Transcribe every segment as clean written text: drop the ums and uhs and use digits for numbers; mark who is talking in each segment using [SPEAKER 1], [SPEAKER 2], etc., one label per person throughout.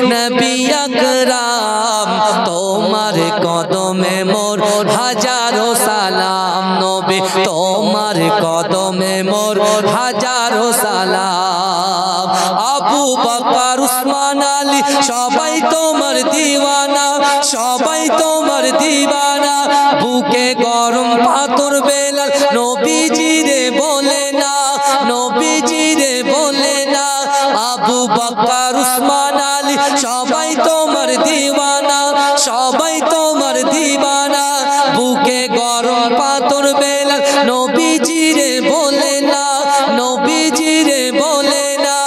[SPEAKER 1] নবী আকরাম তোমার কদমে মোর হাজারো সালাম নবী তোমার কদমে মোর হাজারো সালাম আবু বকর উসমান আলী সবাই তোমার দিওয়ানা সবাই তোমার দিওয়ানা বুকে গরম পাথর বেলাল নবীজি রে বলে না নবীজি রে বলে না আবু বকর উসমান আলী সবাই তোমার দিওয়ানা সবাই তোমার দিওয়ানা বুকে গরম পাথর বেলাল নবীজি রে বলে না নবীজি রে বলে না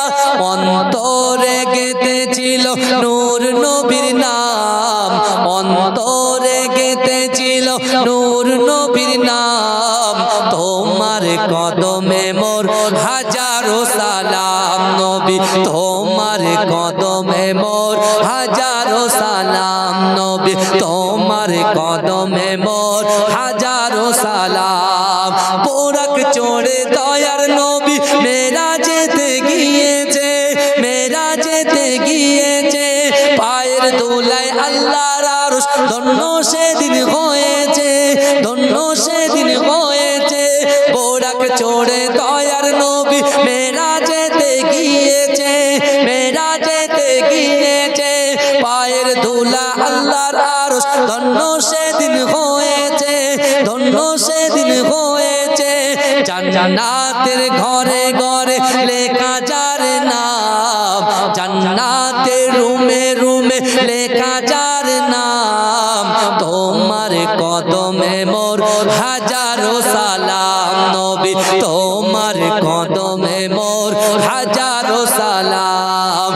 [SPEAKER 1] অন্তরে গেঁথেছিল নূর নবীর নাম অন্তরে গেঁথেছিল নূর নবীর নাম তোমার কদমে মোর হাজারো সালাম নবী তোমার কদমে মোর হাজারো সালাম নবী তোমার কদমে মোর হাজারো সালাম পোরাক চড়ে দয়ার নবী মেরাজেতে গিয়েছে মেরাজেতে গিয়েছে পায়ের ধুলায় আল্লাহর আরশ ধন্য সেদিন হয়েছে ধন্য সেদিন হয়েছে পোরাক চড়ে দয়ার নবী মেরাজেতে গিয়েছে মেরাজেতে গিয়েছে পায়ের ধুলা আল্লাহর আরশ ধন্য সেদিন হয়েছে ধন্য সেদিন হয়েছে জান্নাতের ঘরে ঘরে লেখা যার নাম জান্নাতের রুমে রুমে লেখা যার নাম তোমার কদমে মোর হাজারো সালাম নবী তোমার কদমে মোর হাজারো সালাম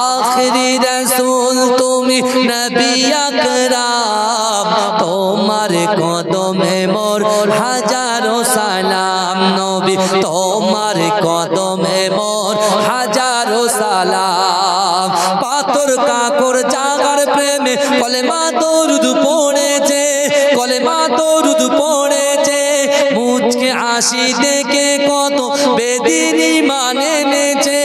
[SPEAKER 1] আখিরি রাসূল তুমি নবী আকরাম তোমার কদমে মোর হাজারো সালাম নবী তোমার কদমে মোর হাজারো সালাম পাথর কাকর জাগার প্রেমে কলেমা দরুদ পড়েছে কলেমা দরুদ পড়েছে মুচকে হাসি দেখে কত বেদিনী মানে নেছে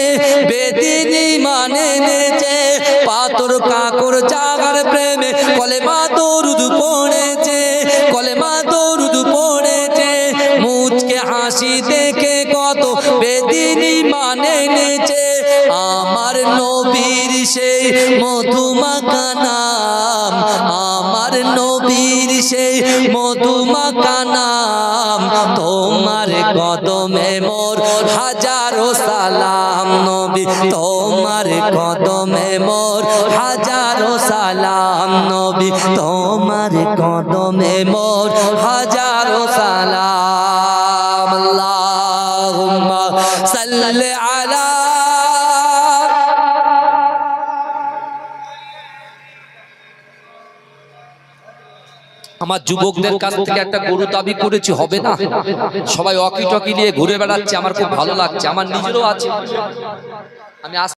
[SPEAKER 1] বেদিনী মানে নেছে পাথর কাকর জাগার প্রেমে কলেমা দরুদ পড়েছে কলেমা দরুদ পড়েছে মুচকে হাসি দেখে কত বেদিনী মানে নেছে আমার নবীর সেই মধুমাখা নাম আমার নবীর সেই মধুমাখা নাম তোমার কদমে মোর হাজারো সালাম নবী তোমার কদমে মোর হাজারো সালাম নবী তোমার কদমে মোর হাজারো সালাম আল্লাহুম্মা সাল্লি আলা আমার যুবকদের কাছ থেকে একটা গরু দাবি করেছি হবে না সবাই ওয়াকি টকি নিয়ে ঘুরে বেড়াচ্ছে আমার খুব ভালো লাগছে আমার নিজেরও আছে আমি